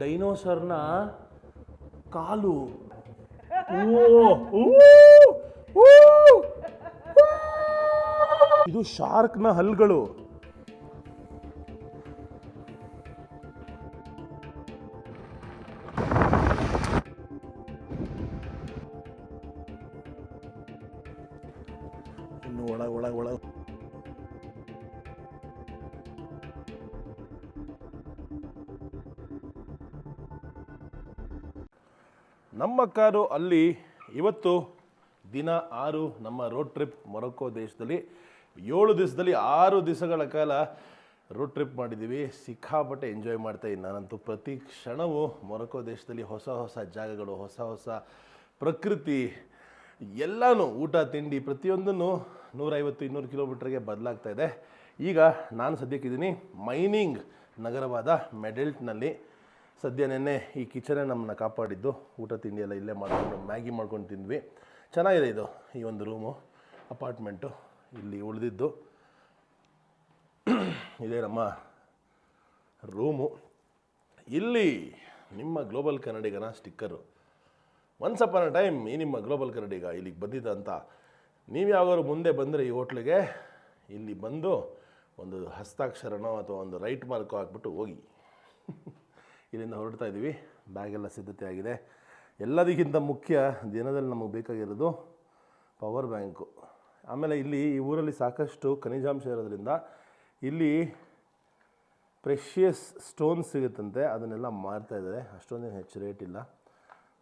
ಡೈನೋಸರ್ನ ಕಾಲು. ಇದು ಶಾರ್ಕ್ನ ಹಲ್ಗಳು. ಇನ್ನು ಒಳಗೆ ನಮ್ಮ ಕಾರು ಅಲ್ಲಿ. ಇವತ್ತು ದಿನ 6 ನಮ್ಮ ರೋಡ್ ಟ್ರಿಪ್ ಮೊರೊಕ್ಕೊ ದೇಶದಲ್ಲಿ. 7 ದಿವಸದಲ್ಲಿ 6 ದಿವಸಗಳ ಕಾಲ ರೋಡ್ ಟ್ರಿಪ್ ಮಾಡಿದ್ದೀವಿ. ಸಿಕ್ಕಾಪಟ್ಟೆ ಎಂಜಾಯ್ ಮಾಡ್ತಾಯಿದ್ದೀನಿ ನಾನಂತೂ. ಪ್ರತಿ ಕ್ಷಣವೂ ಮೊರೊಕ್ಕೊ ದೇಶದಲ್ಲಿ ಹೊಸ ಹೊಸ ಜಾಗಗಳು, ಹೊಸ ಹೊಸ ಪ್ರಕೃತಿ, ಎಲ್ಲನೂ ಊಟ ತಿಂಡಿ ಪ್ರತಿಯೊಂದನ್ನು 150-200 ಕಿಲೋಮೀಟ್ರಿಗೆ ಬದಲಾಗ್ತಾ ಇದೆ. ಈಗ ನಾನು ಸದ್ಯಕ್ಕಿದ್ದೀನಿ ಮೈನಿಂಗ್ ನಗರವಾದ ಮೆಡೆಲ್ಟ್ನಲ್ಲಿ. ಸದ್ಯ ನೆನ್ನೆ ಈ ಕಿಚನೇ ನಮ್ಮನ್ನ ಕಾಪಾಡಿದ್ದು. ಊಟ ತಿಂಡಿ ಎಲ್ಲ ಇಲ್ಲೇ ಮಾಡ್ಕೊಂಡು ಮ್ಯಾಗಿ ಮಾಡ್ಕೊಂಡು ತಿಂದ್ವಿ. ಚೆನ್ನಾಗಿದೆ ಇದು, ಈ ಒಂದು ರೂಮು, ಅಪಾರ್ಟ್ಮೆಂಟು. ಇಲ್ಲಿ ಉಳಿದಿದ್ದು ಇದೇ ನಮ್ಮ ರೂಮು. ಇಲ್ಲಿ ನಿಮ್ಮ ಗ್ಲೋಬಲ್ ಕನ್ನಡಿಗನ sticker. Once upon a time ಈ ನಿಮ್ಮ ಗ್ಲೋಬಲ್ ಕನ್ನಡಿಗ ಇಲ್ಲಿಗೆ ಬಂದಿದ್ದ ಅಂತ. ನೀವು ಯಾವಾಗಾದ್ರು ಮುಂದೆ ಬಂದರೆ ಈ ಹೋಟ್ಲಿಗೆ, ಇಲ್ಲಿ ಬಂದು ಒಂದು ಹಸ್ತಾಕ್ಷರನೋ ಅಥವಾ ಒಂದು ರೈಟ್ ಮಾರ್ಕೋ ಹಾಕ್ಬಿಟ್ಟು ಹೋಗಿ. ಇಲ್ಲಿಂದ ಹೊರಡ್ತಾ ಇದ್ದೀವಿ. ಬ್ಯಾಗೆಲ್ಲ ಸಿದ್ಧತೆ ಆಗಿದೆ. ಎಲ್ಲದಕ್ಕಿಂತ ಮುಖ್ಯ ದಿನದಲ್ಲಿ ನಮಗೆ ಬೇಕಾಗಿರೋದು ಪವರ್ ಬ್ಯಾಂಕು. ಆಮೇಲೆ ಇಲ್ಲಿ ಈ ಊರಲ್ಲಿ ಸಾಕಷ್ಟು ಖನಿಜಾಂಶ ಇರೋದ್ರಿಂದ ಇಲ್ಲಿ ಪ್ರೆಷಿಯಸ್ ಸ್ಟೋನ್ಸ್ ಸಿಗುತ್ತಂತೆ. ಅದನ್ನೆಲ್ಲ ಮಾರ್ತಾಯಿದ್ದಾರೆ. ಅಷ್ಟೊಂದೇನು ಹೆಚ್ಚು ರೇಟ್ ಇಲ್ಲ.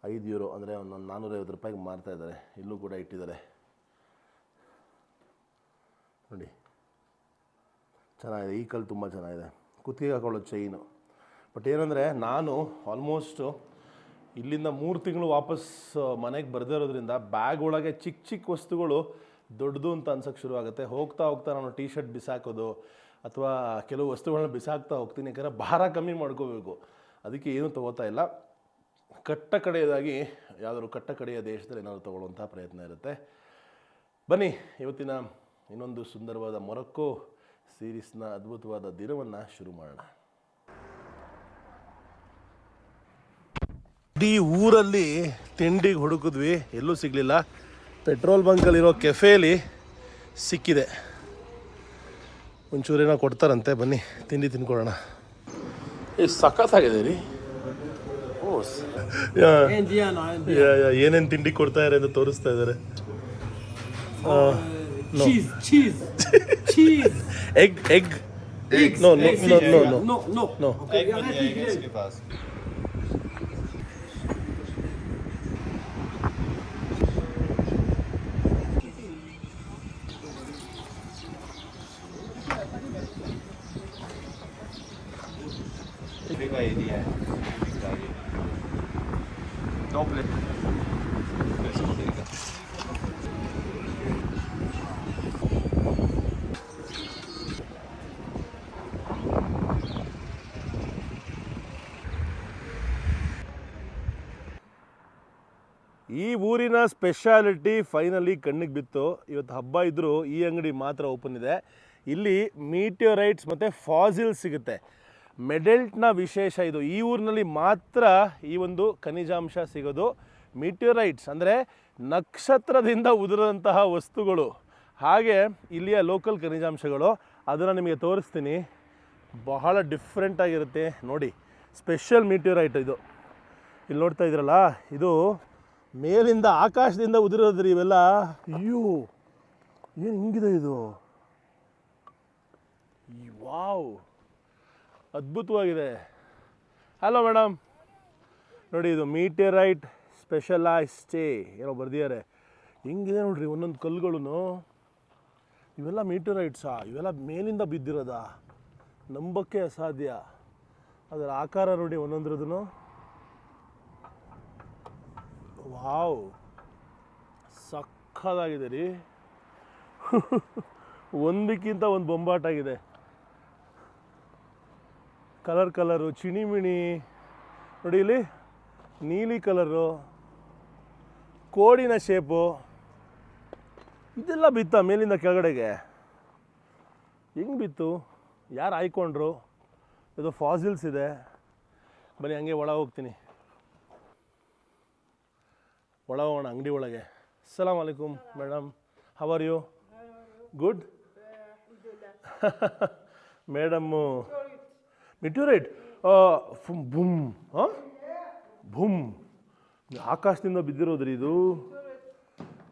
€5 ಅಂದರೆ ಒಂದು $450 ಮಾರ್ತಾಯಿದ್ದಾರೆ. ಇಲ್ಲೂ ಕೂಡ ಇಟ್ಟಿದ್ದಾರೆ ನೋಡಿ. ಚೆನ್ನಾಗಿದೆ. ಈ ಕಲ್ಲು ತುಂಬ ಚೆನ್ನಾಗಿದೆ. ಕುತ್ತಿಗೆ ಹಾಕೊಳ್ಳೋ ಚೈನು. ಬಟ್ ಏನಂದರೆ ನಾನು ಆಲ್ಮೋಸ್ಟು ಇಲ್ಲಿಂದ 3 ತಿಂಗಳು ವಾಪಸ್ ಮನೆಗೆ ಬರದೇ ಇರೋದ್ರಿಂದ ಬ್ಯಾಗ್ ಒಳಗೆ ಚಿಕ್ಕ ಚಿಕ್ಕ ವಸ್ತುಗಳು ದೊಡ್ಡದು ಅಂತ ಅನ್ಸೋಕ್ಕೆ ಶುರು ಆಗುತ್ತೆ. ಹೋಗ್ತಾ ನಾನು ಟೀ ಶರ್ಟ್ ಬಿಸಾಕೋದು ಅಥವಾ ಕೆಲವು ವಸ್ತುಗಳನ್ನ ಬಿಸಾಕ್ತಾ ಹೋಗ್ತೀನಿ. ಯಾಕಂದರೆ ಭಾರ ಕಮ್ಮಿ ಮಾಡ್ಕೋಬೇಕು. ಅದಕ್ಕೆ ಏನೂ ತೊಗೋತಾ ಇಲ್ಲ. ಕಟ್ಟಕಡೆಯದಾಗಿ ಯಾವುದಾದ್ರು ಕಟ್ಟಕಡೆಯ ದೇಶದಲ್ಲಿ ಏನಾದರೂ ತೊಗೊಳ್ಳುವಂಥ ಪ್ರಯತ್ನ ಇರುತ್ತೆ. ಬನ್ನಿ, ಇವತ್ತಿನ ಇನ್ನೊಂದು ಸುಂದರವಾದ ಮೊರೊಕ್ಕೊ ಸೀರೀಸ್ನ ಅದ್ಭುತವಾದ ದಿನವನ್ನು ಶುರು ಮಾಡೋಣ. ಇಡೀ ಊರಲ್ಲಿ ತಿಂಡಿಗೆ ಹುಡುಕಿದ್ವಿ, ಎಲ್ಲೂ ಸಿಗಲಿಲ್ಲ. ಪೆಟ್ರೋಲ್ ಬಂಕಲ್ಲಿರೋ ಕೆಫೇಲಿ ಸಿಕ್ಕಿದೆ. ಒಂಚೂರೇನೋ ಕೊಡ್ತಾರಂತೆ. ಬನ್ನಿ ತಿಂಡಿ ತಿನ್ಕೊಳ್ಳೋಣ. ಸಖತ್ತಾಗಿದೆ ರೀ. ಏನೇನು ತಿಂಡಿ ಕೊಡ್ತಾ ಇದ್ದಾರೆ ಅಂತ ತೋರಿಸ್ತಾ ಇದ್ದಾರೆ. Egg no no no no no no. ಈ ಊರಿನ ಸ್ಪೆಷಾಲಿಟಿ ಫೈನಲಿ ಕಣ್ಣಿಗೆ ಬಿತ್ತು. ಇವತ್ತು ಹಬ್ಬ ಇದ್ದರೂ ಈ ಅಂಗಡಿ ಮಾತ್ರ ಓಪನ್ ಇದೆ. ಇಲ್ಲಿ ಮೀಟಿಯೋರೈಟ್ಸ್ ಮತ್ತು ಫಾಸಿಲ್ಸ್ ಸಿಗುತ್ತೆ. ಮೆಡೆಲ್ಟ್ನ ವಿಶೇಷ ಇದು. ಈ ಊರಿನಲ್ಲಿ ಮಾತ್ರ ಈ ಒಂದು ಖನಿಜಾಂಶ ಸಿಗೋದು. ಮೀಟಿಯೋರೈಟ್ಸ್ ಅಂದರೆ ನಕ್ಷತ್ರದಿಂದ ಉದುರಂತಹ ವಸ್ತುಗಳು. ಹಾಗೆ ಇಲ್ಲಿಯ ಲೋಕಲ್ ಖನಿಜಾಂಶಗಳು. ಅದನ್ನು ನಿಮಗೆ ತೋರಿಸ್ತೀನಿ. ಬಹಳ ಡಿಫ್ರೆಂಟಾಗಿರುತ್ತೆ ನೋಡಿ. ಸ್ಪೆಷಲ್ ಮೀಟಿಯೋರೈಟ್ ಇದು. ಇಲ್ಲಿ ನೋಡ್ತಾ ಇದ್ದೀರಲ್ಲ, ಇದು ಮೇಲಿಂದ ಆಕಾಶದಿಂದ ಉದುರೋದ್ರಿ ಇವೆಲ್ಲ. ಅಯ್ಯೋ, ಏನು ಹಿಂಗಿದೆ ಇದು. ವಾವ್, ಅದ್ಭುತವಾಗಿದೆ. ಹಲೋ ಮೇಡಮ್, ನೋಡಿ ಇದು ಮೀಟಿಯರೈಟ್ ಸ್ಪೆಷಲೈಸ್ಟೇ ಏನೋ ಬರ್ದಿದ್ದಾರೆ. ಹಿಂಗಿದೆ ನೋಡ್ರಿ ಒಂದೊಂದು ಕಲ್ಲುಗಳು. ಇವೆಲ್ಲ ಮೀಟಿಯರೈಟ್ಸಾ? ಇವೆಲ್ಲ ಮೇಲಿಂದ ಬಿದ್ದಿರೋದಾ? ನಂಬಕ್ಕೆ ಅಸಾಧ್ಯ. ಅದರ ಆಕಾರ ನೋಡಿ ಒಂದೊಂದ್ರದ್ದು. ವಾವ್, ಸಕ್ಕತ್ತಾಗಿದೆ ರೀ. ಒಂದಕ್ಕಿಂತ ಒಂದು ಬೊಂಬಾಟಾಗಿದೆ. ಕಲರು ಚಿಣಿಮಿಣಿ ನೋಡಿ. ಇಲ್ಲಿ ನೀಲಿ ಕಲರು, ಕೋಡಿನ ಶೇಪು, ಇದೆಲ್ಲ ಬಿತ್ತ ಮೇಲಿಂದ ಕೆಳಗಡೆಗೆ. ಹೆಂಗೆ ಬಿತ್ತು? ಯಾರು ಆಯ್ಕೊಂಡ್ರು? ಇದು ಫಾಸಿಲ್ಸ್ ಇದೆ. ಬನ್ನಿ ಹಂಗೆ ಒಳ ಹೋಗ್ತೀನಿ, ಒಳ ಹೋಗೋಣ ಅಂಗಡಿ ಒಳಗೆ. ಅಸ್ಸಲಾಮ್ ಅಲೈಕುಮ್ madam, how are you? Good. Madam meteorite boom, ಹಾಂ ಬುಮ್, ಆಕಾಶದಿಂದ ಬಿದ್ದಿರೋದ್ರಿ ಇದು,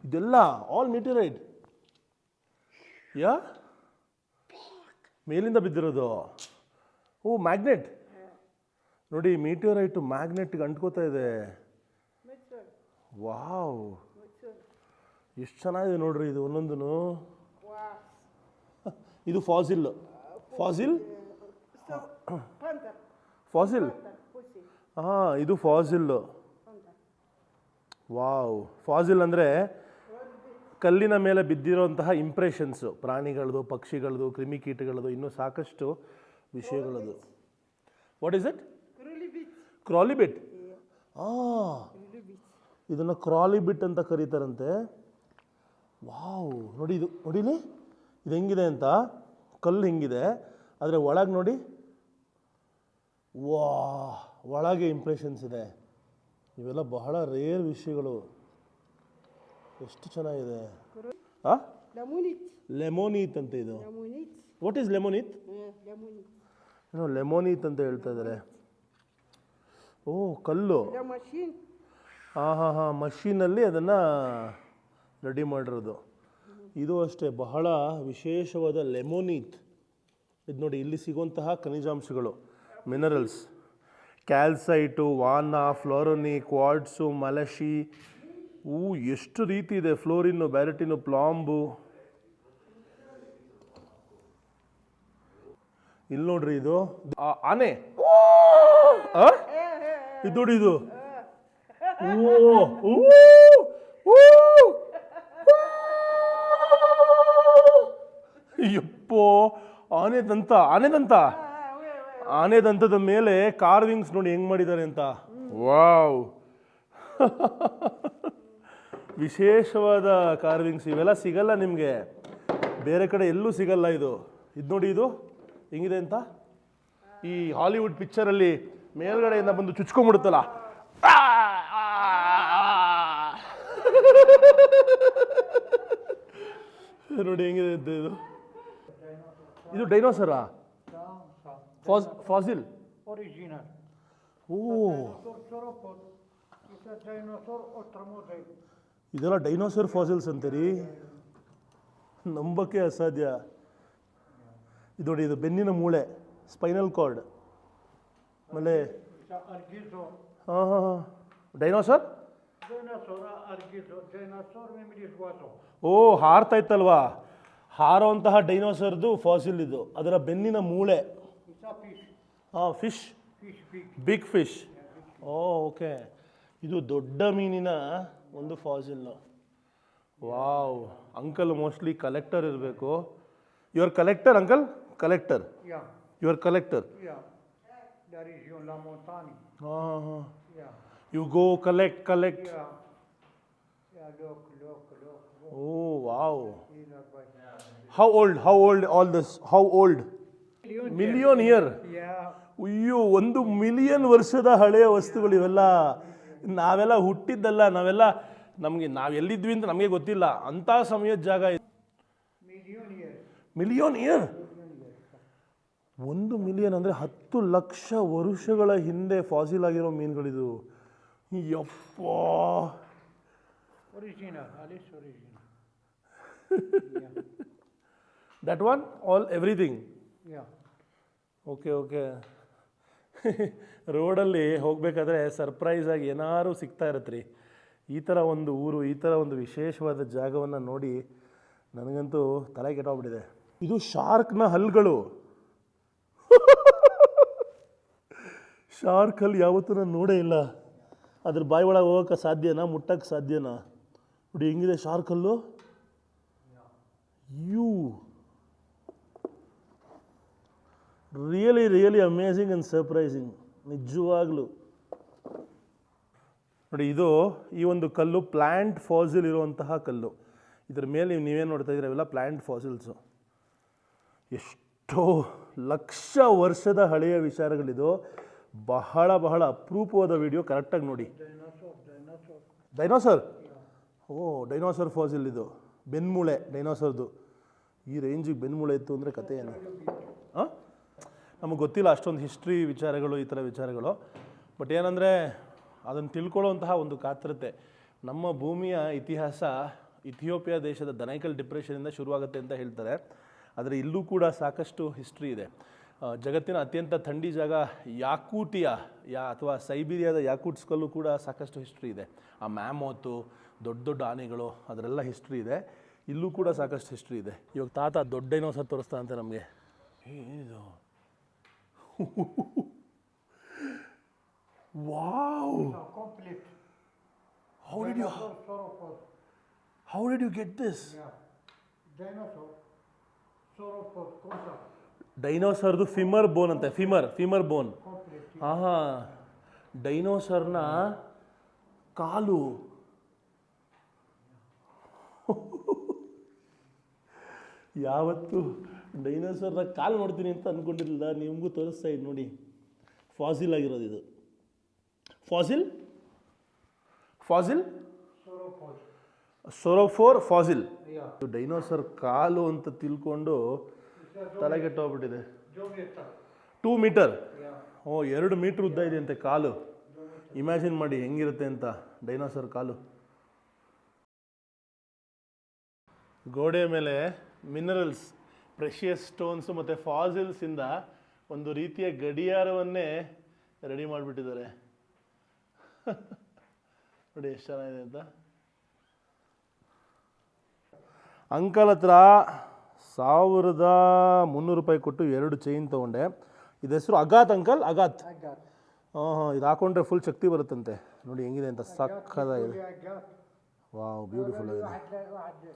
ಇದೆಲ್ಲ ಆಲ್ ಮಿಟ್ಯೂರೈಟ್. ಯಾ ಮೇಲಿಂದ ಬಿದ್ದಿರೋದು. ಓ ಮ್ಯಾಗ್ನೆಟ್ ನೋಡಿ, ಮೀಟಿಯೋರೈಟು ಮ್ಯಾಗ್ನೆಟ್ಗೆ ಅಂಟ್ಕೋತಾ ಇದೆ. ವಾವ್, ಎಷ್ಟು ಚೆನ್ನಾಗಿದೆ ನೋಡ್ರಿ ಇದು ಒಂದೊಂದು. ಇದು ಫಾಸಿಲ್, ಫಾಸಿಲ್ ಫಾಸಿಲ್ ಹಾಂ, ಇದು ಫಾಸಿಲ್. ವಾವ್, ಫಾಸಿಲ್ ಅಂದರೆ ಕಲ್ಲಿನ ಮೇಲೆ ಬಿದ್ದಿರೋಂತಹ ಇಂಪ್ರೆಷನ್ಸು, ಪ್ರಾಣಿಗಳದು, ಪಕ್ಷಿಗಳದು, ಕ್ರಿಮಿಕೀಟಗಳದು, ಇನ್ನೂ ಸಾಕಷ್ಟು ವಿಷಯಗಳದು. What is it? Crawly bit. ಇದನ್ನು ಕ್ರಾಲಿ ಬಿಟ್ ಅಂತ ಕರೀತಾರಂತೆ. ವಾವ್, ನೋಡಿ ಇದು, ನೋಡಿಲಿ ಇದು ಹೆಂಗಿದೆ ಅಂತ. ಕಲ್ಲು ಹೆಂಗಿದೆ, ಆದರೆ ಒಳಗೆ ನೋಡಿ, ವಾ, ಒಳಗೆ ಇಂಪ್ರೆಷನ್ಸ್ ಇದೆ. ಇವೆಲ್ಲ ಬಹಳ ರೇರ್ ವಿಷಯಗಳು. ಎಷ್ಟು ಚೆನ್ನಾಗಿದೆ. ಲೆಮೋನೀತ್ ಅಂತ ಇದು. What is limonite? ಏನೋ ಲೆಮೋನೀತ್ ಅಂತ ಹೇಳ್ತಾ ಇದ್ದಾರೆ. ಓ ಕಲ್ಲು, ಹಾಂ ಹಾಂ ಹಾಂ, ಮಷೀನಲ್ಲಿ ಅದನ್ನು ರೆಡಿ ಮಾಡಿರೋದು. ಇದು ಅಷ್ಟೇ ಬಹಳ ವಿಶೇಷವಾದ ಲೆಮೋನೀತ್. ಇದು ನೋಡಿ, ಇಲ್ಲಿ ಸಿಗುವಂತಹ ಖನಿಜಾಂಶಗಳು, ಮಿನರಲ್ಸ್, ಕ್ಯಾಲ್ಸೈಟು, ವಾನ, ಫ್ಲೋರೋನಿ, ಕ್ವಾಡ್ಸು, ಮಲಶಿ, ಎಷ್ಟು ರೀತಿ ಇದೆ, ಫ್ಲೋರಿನ್ನು, ಬ್ಯಾರಿಟಿನು, ಪ್ಲಾಂಬು. ಇಲ್ಲಿ ನೋಡ್ರಿ, ಇದು ಆನೆ. ಇದು ನೋಡಿ, ಇದು ಯಪ್ಪೋ, ಆನೆ ದಂತ, ಆನೆ ದಂತ, ಆನೆ ದಂತದ ಮೇಲೆ ಕಾರ್ವಿಂಗ್ಸ್ ನೋಡಿ ಹೆಂಗ್ ಮಾಡಿದ್ದಾರೆ ಅಂತ. ವಾವ್, ವಿಶೇಷವಾದ ಕಾರ್ವಿಂಗ್ಸ್. ಇವೆಲ್ಲ ಸಿಗಲ್ಲ ನಿಮಗೆ, ಬೇರೆ ಕಡೆ ಎಲ್ಲೂ ಸಿಗಲ್ಲ. ಇದು ಇದು ನೋಡಿ, ಇದು ಹೆಂಗಿದೆ ಅಂತ. ಈ ಹಾಲಿವುಡ್ ಪಿಕ್ಚರಲ್ಲಿ ಮೇಲ್ಗಡೆಯಿಂದ ಬಂದು ಚುಚ್ಕೊಂಡ್ಬಿಡುತ್ತಲ್ಲ, ನೋಡಿ ಹೆಂಗಿದೆ ಅಂತ. ಇದು ಇದು ಡೈನೋಸರಾ? Fossil Original. ಓ, Dinosaur ultramodern. ಇದೆಲ್ಲ ಡೈನೋಸರ್ ಫಾಸಿಲ್ಸ್ ಅಂತೀರಿ, ನಂಬಕ್ಕೆ ಅಸಾಧ್ಯ. ಇದು ನೋಡಿ, ಇದು ಬೆನ್ನಿನ ಮೂಳೆ, ಸ್ಪೈನಲ್ ಕಾರ್ಡ್. ಆಮೇಲೆ ಹಾಂ ಹಾಂ ಹಾಂ, ಡೈನೋಸರ್. ಓ, ಹಾರ್ತಾ ಇತ್ತಲ್ವಾ, ಹಾರೋಂತಹ ಡೈನೋಸರ್ದು ಫಾಸಿಲ್ ಇದು. ಅದರ ಬೆನ್ನಿನ ಮೂಳೆ. ಹಾಂ, fish, big fish. Oh okay, ಇದು ದೊಡ್ಡ ಮೀನಿನ ಒಂದು fossil. Wow, uncle mostly collector ಇರಬೇಕು. You are collector uncle? Collector, you are collector. ಹಾಂ ಹಾಂ, you go collect. Oh wow, how old all this? How old? Million year. ಅಯ್ಯೋ, 1 million ವರ್ಷದ ಹಳೆಯ ವಸ್ತುಗಳು ಇವೆಲ್ಲ. ನಾವೆಲ್ಲ ಹುಟ್ಟಿದ್ದಲ್ಲ, ನಾವು ಎಲ್ಲಿದ್ವಿ ಅಂತ ನಮಗೆ ಗೊತ್ತಿಲ್ಲ, ಅಂಥ ಸಮಯದ ಜಾಗ ಇದು. Million year. 1 ಮಿಲಿಯನ್ ಅಂದರೆ 10 ಲಕ್ಷ ವರ್ಷಗಳ ಹಿಂದೆ ಫಾಸಿಲ್ ಆಗಿರೋ ಮೀನುಗಳಿದು. ಯಪ್ಪ, that one all everything. Okay okay. ರೋಡಲ್ಲಿ ಹೋಗಬೇಕಾದ್ರೆ ಸರ್ಪ್ರೈಸ್ ಆಗಿ ಏನಾದ್ರು ಸಿಗ್ತಾ ಇರತ್ರಿ. ಈ ಥರ ಒಂದು ಊರು, ಈ ಥರ ಒಂದು ವಿಶೇಷವಾದ ಜಾಗವನ್ನು ನೋಡಿ ನನಗಂತೂ ತಲೆ ಕೆಟ್ಟೋಗ್ಬಿಟ್ಟಿದೆ. ಇದು ಶಾರ್ಕ್ನ ಹಲ್ಗಳು. ಶಾರ್ಕ್ ಹಲ್ ಯಾವತ್ತೂ ನಾನು ನೋಡೇ ಇಲ್ಲ. ಅದ್ರ ಬಾಯಿ ಒಳಗೆ ಹೋಗೋಕ್ಕೆ ಸಾಧ್ಯನಾ? ಮುಟ್ಟಕ್ಕೆ ಸಾಧ್ಯನಾ? ನೋಡಿ ಹೆಂಗಿದೆ ಶಾರ್ಕ್ ಹಲ್ಲು. ರಿಯಲಿ ಅಮೇಝಿಂಗ್ ಆ್ಯಂಡ್ ಸರ್ಪ್ರೈಸಿಂಗ್, ನಿಜವಾಗ್ಲೂ. ನೋಡಿ, ಇದು ಈ ಒಂದು ಕಲ್ಲು ಪ್ಲ್ಯಾಂಟ್ ಫಾಸಿಲ್ ಇರುವಂತಹ ಕಲ್ಲು. ಇದರ ಮೇಲೆ ನೀವೇನು ನೋಡ್ತಾ ಇದ್ದೀರ, ಅವೆಲ್ಲ ಪ್ಲ್ಯಾಂಟ್ ಫಾಸಿಲ್ಸು. ಎಷ್ಟೋ ಲಕ್ಷ ವರ್ಷದ ಹಳೆಯ ವಿಚಾರಗಳಿದು. ಬಹಳ ಬಹಳ ಅಪರೂಪವಾದ ವಿಡಿಯೋ, ಕರೆಕ್ಟಾಗಿ ನೋಡಿ. ಡೈನೋಸರ್, ಓ ಡೈನೋಸರ್ ಫಾಸಿಲ್ ಇದು, ಬೆನ್ಮೂಳೆ ಡೈನೋಸರ್ದು. ಈ ರೇಂಜಿಗೆ ಬೆನ್ಮೂಳೆ ಇತ್ತು ಅಂದರೆ ಕತೆ ಏನು? ಹಾಂ, ನಮಗೆ ಗೊತ್ತಿಲ್ಲ ಅಷ್ಟೊಂದು ಹಿಸ್ಟ್ರಿ ವಿಚಾರಗಳು, ಈ ಥರ ವಿಚಾರಗಳು. ಬಟ್ ಏನಂದರೆ ಅದನ್ನು ತಿಳ್ಕೊಳ್ಳೋವಂತಹ ಒಂದು ಕಾತರತೆ. ನಮ್ಮ ಭೂಮಿಯ ಇತಿಹಾಸ ಇಥಿಯೋಪಿಯಾ ದೇಶದ ದನೈಕಲ್ ಡಿಪ್ರೆಷನಿಂದ ಶುರುವಾಗುತ್ತೆ ಅಂತ ಹೇಳ್ತಾರೆ. ಆದರೆ ಇಲ್ಲೂ ಕೂಡ ಸಾಕಷ್ಟು ಹಿಸ್ಟ್ರಿ ಇದೆ. ಜಗತ್ತಿನ ಅತ್ಯಂತ ಥಂಡಿ ಜಾಗ ಯಾಕೂಟಿಯಾ ಅಥವಾ ಸೈಬೀರಿಯಾದ ಯಾಕೂಟ್ಸ್ಕಲ್ಲೂ ಕೂಡ ಸಾಕಷ್ಟು ಹಿಸ್ಟ್ರಿ ಇದೆ. ಆ ಮ್ಯಾಮೋತು, ದೊಡ್ಡ ದೊಡ್ಡ ಆನೆಗಳು, ಅದರೆಲ್ಲ ಹಿಸ್ಟ್ರಿ ಇದೆ. ಇಲ್ಲೂ ಕೂಡ ಸಾಕಷ್ಟು ಹಿಸ್ಟ್ರಿ ಇದೆ. ಇವಾಗ ತಾತ ದೊಡ್ಡ ಡೈನೋಸರ್ ತೋರಿಸ್ತಾ ಅಂತ ನಮಗೆ. ಏನಿದು? Wow! Complete. How did you get this? Yeah. Dinosaur. Sauropod. Concept. ಡೈನೋಸರ್ದು ಫಿಮರ್ ಬೋನ್ ಅಂತೆ. ಫಿಮರ್ ಬೋನ್. Complete. ಹಾಂ, ಡೈನೋಸರ್ನ ಕಾಲು. ಯಾವತ್ತು ಡೈನೋಸರ್ನ ಕಾಲು ನೋಡ್ತೀನಿ ಅಂತ ಅಂದ್ಕೊಂಡಿರಲಿಲ್ಲ. ನಿಮಗೂ ತೋರಿಸ್ತಾ ಇದ್ದು ನೋಡಿ, ಫಾಸಿಲ್ ಆಗಿರೋದು ಇದು. Fossil Sauropod. Sauropod fossil. Yeah. Dinosaur ಕಾಲು ಅಂತ ತಿಳ್ಕೊಂಡು ತಲೆಗೆಟ್ಟೋಗ್ಬಿಟ್ಟಿದೆ. 2 meter. 2 ಮೀಟರ್. Yeah. ಓ, 2 ಮೀಟ್ರ್ ಉದ್ದ ಇದೆ ಅಂತೆ ಕಾಲು. ಇಮ್ಯಾಜಿನ್ ಮಾಡಿ ಹೆಂಗಿರುತ್ತೆ ಅಂತ ಡೈನೋಸರ್ ಕಾಲು. ಗೋಡೆ ಮೇಲೆ ಮಿನರಲ್ಸ್, ಪ್ರೆಷಿಯಸ್ ಸ್ಟೋನ್ಸು ಮತ್ತು ಫಾಸಿಲ್ಸಿಂದ ಒಂದು ರೀತಿಯ ಗಡಿಯಾರವನ್ನೇ ರೆಡಿ ಮಾಡಿಬಿಟ್ಟಿದ್ದಾರೆ. ನೋಡಿ ಎಷ್ಟು ಚೆನ್ನಾಗಿದೆ ಅಂತ. ಅಂಕಲ್ ಹತ್ರ 1300 ರೂಪಾಯಿ ಕೊಟ್ಟು 2 ಚೈನ್ ತೊಗೊಂಡೆ. ಇದು ಹೆಸರು ಅಗಾತ್ ಅಂಕಲ್, ಅಗಾತ್. I got. ಹಾಂ, ಇದು ಹಾಕೊಂಡ್ರೆ ಫುಲ್ ಶಕ್ತಿ ಬರುತ್ತಂತೆ. ನೋಡಿ ಹೆಂಗಿದೆ ಅಂತ, ಸಕ್ಕದಾಗಿದೆ. I got. ವಾವ್, ಬ್ಯೂಟಿಫುಲ್ ಆಗಿದೆ.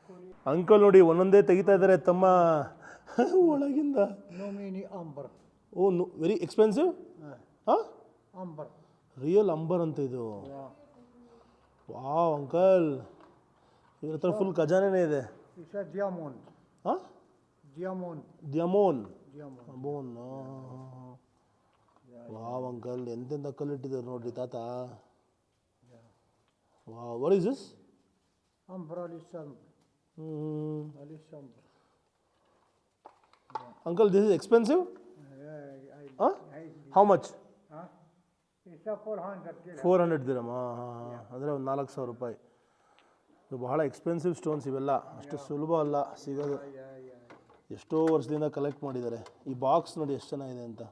Kuli. ಅಂಕಲ್ ನೋಡಿ ಒಂದೊಂದೇ ತೆಗಿತಾ ಇದ್ದಾರೆ ತಮ್ಮ ಒಳಗಿಂದ. Nomini amber. ಓ, ವೆರಿ ಎಕ್ಸ್ಪೆನ್ಸಿವ್. ಹಾಂ, Amber. ರಿಯಲ್ ಅಂಬರ್ ಅಂತ ಇದು. Yeah. ವಾವ್ ಅಂಕಲ್, ಇವ್ರ ಹತ್ರ ಫುಲ್ ಖಜಾನೆನೇ ಇದೆ. It's a diamond. ಹಾಂ, Diamond. ದ್ಯಮೋನ್ Diamond. ಬೋನ್. ವಾವ್ ಅಂಕಲ್, ಎಂತೆಂಥ ಕಲ್ಲಿಟ್ಟಿದ್ದಾರೆ ನೋಡ್ರಿ ತಾತ. Wow, what is this? Amber alisam. Alisam. Uncle, this is expensive. ಹಾಂ, how much? Huh? It's a 400 dirham. 400 ದಿರಮ್. ಹಾಂ, ಅಂದರೆ ಒಂದು 4000 ರೂಪಾಯಿ. ಇದು ಬಹಳ ಎಕ್ಸ್ಪೆನ್ಸಿವ್ ಸ್ಟೋನ್ಸ್ ಇವೆಲ್ಲ, ಅಷ್ಟು ಸುಲಭ ಅಲ್ಲ ಸಿಗೋದು. ಎಷ್ಟೋ ವರ್ಷದಿಂದ ಕಲೆಕ್ಟ್ ಮಾಡಿದ್ದಾರೆ. ಈ ಬಾಕ್ಸ್ ನೋಡಿ ಎಷ್ಟು ಚೆನ್ನಾಗಿದೆ ಅಂತ.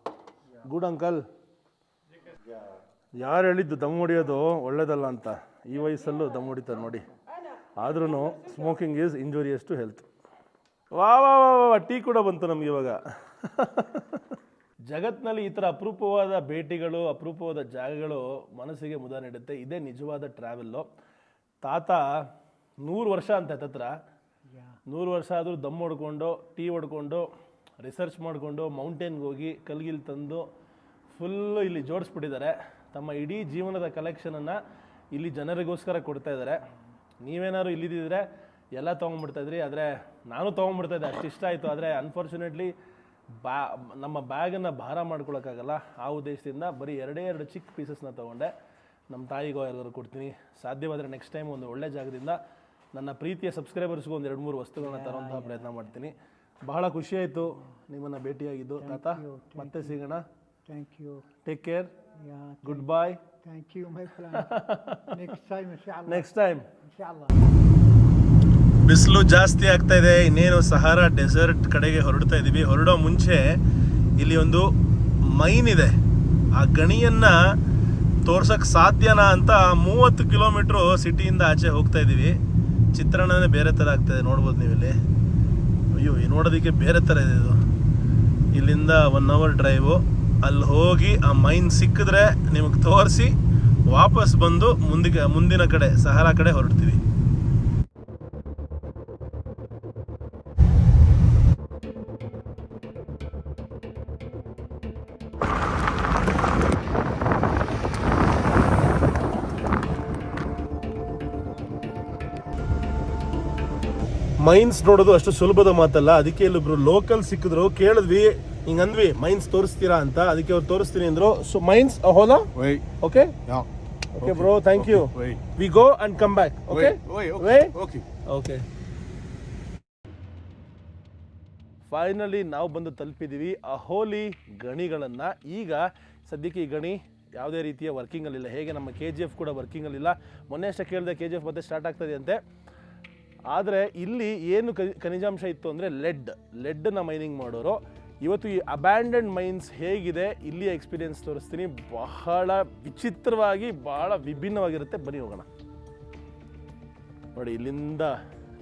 Good uncle. ಯಾರು ಹೇಳಿದ್ದು ದಮ್ ಹೊಡಿಯೋದು ಒಳ್ಳೇದಲ್ಲ ಅಂತ? ಈ ವಯಸ್ಸಲ್ಲೂ ದಮ್ ಹೊಡಿತಾರೆ ನೋಡಿ. ಆದ್ರೂ smoking is injurious to health. ವಾ ವಾ ವಾ ವಾ, ಟೀ ಕೂಡ ಬಂತು ನಮ್ಗೆ ಇವಾಗ. ಜಗತ್ತಿನಲ್ಲಿ ಈ ಥರ ಅಪರೂಪವಾದ ಭೇಟಿಗಳು, ಅಪರೂಪವಾದ ಜಾಗಗಳು ಮನಸ್ಸಿಗೆ ಮುದ ನೀಡುತ್ತೆ. ಇದೇ ನಿಜವಾದ ಟ್ರಾವೆಲ್ಲು. ತಾತ 100 ವರ್ಷ ಅಂತ ಹತ್ರ 100 ವರ್ಷ ಆದರೂ ದಮ್ ಹೊಡ್ಕೊಂಡು, ಟೀ ಹೊಡ್ಕೊಂಡು, ರಿಸರ್ಚ್ ಮಾಡಿಕೊಂಡು, ಮೌಂಟೇನ್ಗೆ ಹೋಗಿ ಕಲ್ಗಿಲ್ ತಂದು ಫುಲ್ಲು ಇಲ್ಲಿ ಜೋಡಿಸ್ಬಿಟ್ಟಿದ್ದಾರೆ. ತಮ್ಮ ಇಡೀ ಜೀವನದ ಕಲೆಕ್ಷನನ್ನು ಇಲ್ಲಿ ಜನರಿಗೋಸ್ಕರ ಕೊಡ್ತಾ ಇದ್ದಾರೆ. ನೀವೇನಾದ್ರು ಇಲ್ಲಿದ್ದಿದ್ರೆ ಎಲ್ಲ ತೊಗೊಂಡ್ಬಿಡ್ತಾಯಿದ್ರಿ. ಆದರೆ ನಾನು ತೊಗೊಂಡ್ಬಿಡ್ತಾಯಿದ್ದೆ, ಅಷ್ಟು ಇಷ್ಟ ಆಯಿತು. ಆದರೆ ಅನ್ಫಾರ್ಚುನೇಟ್ಲಿ ನಮ್ಮ ಬ್ಯಾಗನ್ನು ಭಾರ ಮಾಡ್ಕೊಳಕ್ಕಾಗಲ್ಲ. ಆ ಉದ್ದೇಶದಿಂದ ಬರೀ 2 ಚಿಕ್ಕ ಪೀಸಸ್ನ ತೊಗೊಂಡೆ. ನಮ್ಮ ತಾಯಿಗೋ ಯಾರಿಗಾರು ಕೊಡ್ತೀನಿ. ಸಾಧ್ಯವಾದರೆ ನೆಕ್ಸ್ಟ್ ಟೈಮ್ ಒಂದು ಒಳ್ಳೆ ಜಾಗದಿಂದ ನನ್ನ ಪ್ರೀತಿಯ ಸಬ್ಸ್ಕ್ರೈಬರ್ಸ್ಗೂ ಒಂದು 2-3 ವಸ್ತುಗಳನ್ನ ತರುವಂತಹ ಪ್ರಯತ್ನ ಮಾಡ್ತೀನಿ. ಬಹಳ ಖುಷಿಯಾಯಿತು ನಿಮ್ಮನ್ನು ಭೇಟಿಯಾಗಿದ್ದು ತಾತ. ಮತ್ತೆ ಸಿಗೋಣ. Thank you. Take care. Yeah. Good bye. Thank you, my friend. Next time, inshallah. Next time. Inshallah. ಬಿಸಿಲು ಜಾಸ್ತಿ ಆಗ್ತಾ ಇದೆ. ಇನ್ನೇನು ಸಹಾರಾ ಡೆಸರ್ಟ್ ಕಡೆಗೆ ಹೊರಡ್ತಾ ಇದ್ದೀವಿ. ಹೊರಡೋ ಮುಂಚೆ ಇಲ್ಲಿ ಒಂದು ಮೈನ್ ಇದೆ. ಆ ಗಣಿಯನ್ನು ತೋರ್ಸೋಕ್ಕೆ ಸಾಧ್ಯನಾ ಅಂತ 30 ಕಿಲೋಮೀಟ್ರು ಸಿಟಿಯಿಂದ ಆಚೆ ಹೋಗ್ತಾ ಇದ್ದೀವಿ. ಚಿತ್ರಣನೇ ಬೇರೆ ಥರ ಆಗ್ತಾಯಿದೆ, ನೋಡ್ಬೋದು ನೀವಿಲ್ಲಿ. ಅಯ್ಯೋ, ನೋಡೋದಕ್ಕೆ ಬೇರೆ ಥರ ಇದೆ ಇದು. ಇಲ್ಲಿಂದ 1 ಅವರ್ ಡ್ರೈವು. ಅಲ್ಲಿ ಹೋಗಿ ಆ ಮೈನ್ ಸಿಕ್ಕಿದ್ರೆ ನಿಮಗೆ ತೋರಿಸಿ ವಾಪಸ್ ಬಂದು ಮುಂದಿನ ಕಡೆ ಸಹಾರಾ ಕಡೆ ಹೊರಡ್ತೀವಿ. ಮೈನ್ಸ್ ನೋಡೋದು ಅಷ್ಟು ಸುಲಭದ ಮಾತಲ್ಲ. ಅದಕ್ಕೆ ಇಲ್ಲೊಬ್ರು ಲೋಕಲ್ ಸಿಕ್ಕಿದ್ರು. ಕೇಳಿದ್ವಿ, ಹಿಂಗಂದ್ವಿ ಮೈನ್ಸ್ ತೋರಿಸ್ತೀರಾ ಅಂತ, ಅದಕ್ಕೆ ಅವ್ರು ತೋರಿಸ್ತೀನಿ ಅಂದರು. ಸೊ ಮೈನ್ಸ್ ಅಹೋಲಾ, Oui. Okay Ja. Okay bro, thank you. Oui. We go and come back. Okay Oui, ವೇ okay. ಓಕೆ. ಫೈನಲಿ ನಾವು ಬಂದು ತಲುಪಿದ್ದೀವಿ ಅಹೋಲಿ ಗಣಿಗಳನ್ನು. ಈಗ ಸದ್ಯಕ್ಕೆ ಈ ಗಣಿ ಯಾವುದೇ ರೀತಿಯ ವರ್ಕಿಂಗಲ್ಲಿಲ್ಲ. ಹೇಗೆ ನಮ್ಮ KGF ಕೂಡ ವರ್ಕಿಂಗಲ್ಲಿಲ್ಲ. ಮೊನ್ನೆ ಅಷ್ಟೇ ಕೇಳಿದೆ KGF ಮತ್ತೆ ಸ್ಟಾರ್ಟ್ ಆಗ್ತದೆ ಅಂತೆ. ಆದರೆ ಇಲ್ಲಿ ಏನು ಖನಿಜಾಂಶ ಇತ್ತು ಅಂದರೆ ಲೆಡ್ನ ಮೈನಿಂಗ್ ಮಾಡೋರು. ಇವತ್ತು ಈ ಅಬ್ಯಾಂಡನ್ಡ್ ಮೈನ್ಸ್ ಹೇಗಿದೆ ಇಲ್ಲಿಯ ಎಕ್ಸ್ಪೀರಿಯನ್ಸ್ ತೋರಿಸ್ತೀನಿ. ಬಹಳ ವಿಚಿತ್ರವಾಗಿ ಬಹಳ ವಿಭಿನ್ನವಾಗಿರುತ್ತೆ. ಬನ್ನಿ ಹೋಗೋಣ. ನೋಡಿ ಇಲ್ಲಿಂದ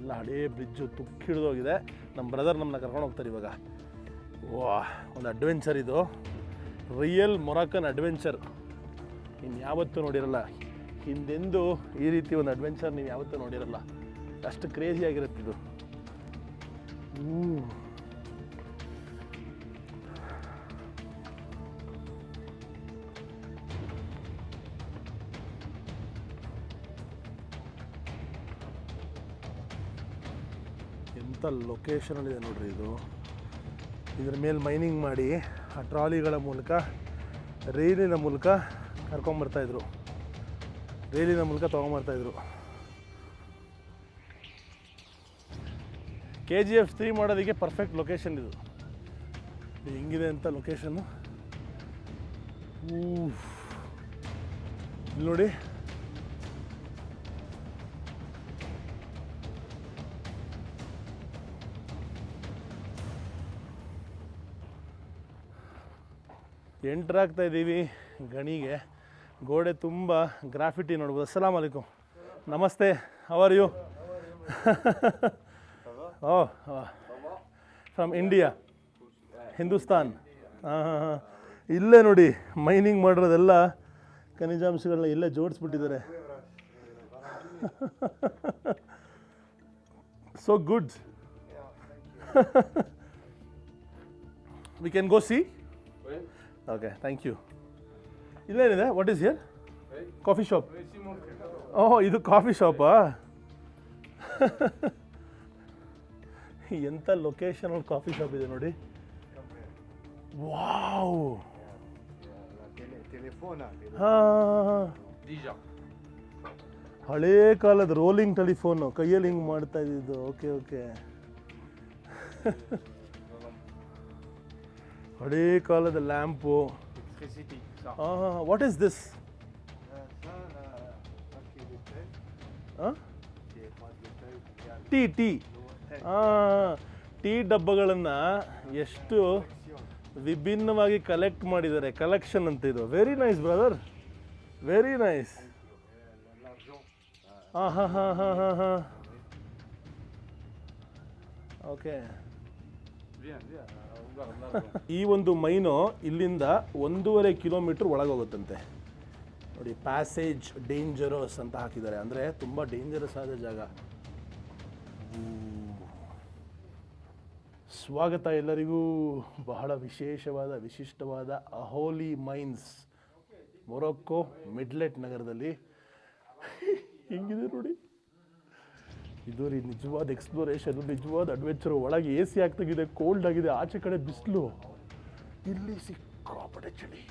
ಎಲ್ಲ ಹಳೇ ಬ್ರಿಡ್ಜು ತುಕ್ಕಿಡಿದೋಗಿದೆ. ನಮ್ಮ ಬ್ರದರ್ ನಮ್ಮನ್ನ ಕರ್ಕೊಂಡು ಹೋಗ್ತಾರೆ ಇವಾಗ. ವಾ, ಒಂದು ಅಡ್ವೆಂಚರ್ ಇದು, ರಿಯಲ್ ಮೊರಾಕನ್ ಅಡ್ವೆಂಚರ್. ಇನ್ನು ಯಾವತ್ತೂ ನೋಡಿರಲ್ಲ, ಹಿಂದೆಂದು ಈ ರೀತಿ ಒಂದು ಅಡ್ವೆಂಚರ್ ನೀವು ಯಾವತ್ತೂ ನೋಡಿರಲ್ಲ. ಅಷ್ಟು ಕ್ರೇಜಿಯಾಗಿರುತ್ತೆ ಇದು. ಎಂಥ ಲೊಕೇಶನಲ್ಲಿದೆ ನೋಡ್ರಿ ಇದು. ಇದ್ರ ಮೇಲೆ ಮೈನಿಂಗ್ ಮಾಡಿ ಆ ಟ್ರಾಲಿಗಳ ಮೂಲಕ ರೈಲಿನ ಮೂಲಕ ಕರ್ಕೊಂಬರ್ತಾಯಿದ್ರು, ರೈಲಿನ ಮೂಲಕ ತೊಗೊಂಬರ್ತಾಯಿದ್ರು. KGF 3 ಮಾಡೋದಕ್ಕೆ ಪರ್ಫೆಕ್ಟ್ ಲೊಕೇಶನ್ ಇದು. ಹೆಂಗಿದೆ ಅಂತ ಲೊಕೇಶನ್ನು ಇಲ್ಲಿ ನೋಡಿ. ಎಂಟರ್ ಆಗ್ತಾ ಇದ್ದೀವಿ ಗಣಿಗೆ. ಗೋಡೆ ತುಂಬ ಗ್ರಾಫಿಟಿ ನೋಡ್ಬೋದು. ಅಸ್ಸಲಾಮ್ ಅಲೈಕುಮ್, ನಮಸ್ತೆ, how are you? Oh, from India, Hindustan. ಹಾಂ ಹಾಂ ಹಾಂ. ಇಲ್ಲೇ ನೋಡಿ ಮೈನಿಂಗ್ ಮಾಡಿರೋದೆಲ್ಲ ಖನಿಜಾಂಶಗಳನ್ನ ಇಲ್ಲೇ ಜೋಡಿಸ್ಬಿಟ್ಟಿದ್ದಾರೆ. So good. We can go see. Okay, thank you. ಇಲ್ಲೇನಿದೆ? What is here? Coffee shop. Oh, ಇದು ಕಾಫಿ ಶಾಪಾ? ಎಂಥ ಲೊಕೇಶನ್ ಅಲ್ಲಿ ಕಾಫಿ ಶಾಪ್ ಇದೆ ನೋಡಿ. ವಾವ್. ಹಾಂ, ಹಳೇ ಕಾಲದ ರೋಲಿಂಗ್ ಟೆಲಿಫೋನು, ಕೈಯಲ್ಲಿ ಹಿಂಗೆ ಮಾಡ್ತಾ ಇದ್ದಿದ್ದು. Okay okay. ಹಳೇ ಕಾಲದ ಲ್ಯಾಂಪು. ಹಾಂ, ವಾಟ್ ಈಸ್ ದಿಸ್? ಟೀ ಹಾಂ, ಟೀ ಡಬ್ಬಗಳನ್ನು ಎಷ್ಟು ವಿಭಿನ್ನವಾಗಿ ಕಲೆಕ್ಟ್ ಮಾಡಿದ್ದಾರೆ. ಕಲೆಕ್ಷನ್ ಅಂತ ಇದು. Very nice brother, very nice. ಹಾಂ ಹಾಂ ಹಾಂ ಹಾಂ ಹಾಂ ಹಾಂ. ಓಕೆ. ಈ ಒಂದು ಮೈನು ಇಲ್ಲಿಂದ 1.5 ಕಿಲೋಮೀಟ್ರ್ ಒಳಗೋಗುತ್ತಂತೆ. ನೋಡಿ, ಪ್ಯಾಸೇಜ್ ಡೇಂಜರಸ್ ಅಂತ ಹಾಕಿದ್ದಾರೆ. ಅಂದರೆ ತುಂಬ ಡೇಂಜರಸ್ ಆದ ಜಾಗ. ಸ್ವಾಗತ ಎಲ್ಲರಿಗೂ. ಬಹಳ ವಿಶೇಷವಾದ ವಿಶಿಷ್ಟವಾದ ಅಹೋಲಿ ಮೈನ್ಸ್, ಮೊರೊಕ್ಕೊ ಮಿಡ್ಲೆಟ್ ನಗರದಲ್ಲಿ. ಹೆಂಗಿದೆ ನೋಡಿ ಇದು. ರೀ ನಿಜವಾದ ಎಕ್ಸ್ಪ್ಲೋರೇಷನ್, ನಿಜವಾದ ಅಡ್ವೆಂಚರ್. ಒಳಗೆ AC ಆಗ್ತಾಗಿದೆ, ಕೋಲ್ಡ್ ಆಗಿದೆ, ಆಚೆ ಕಡೆ ಬಿಸಿಲು, ಇಲ್ಲಿ ಸಿಕ್ಕಾಪಟ್ಟೆ ಚಳಿ.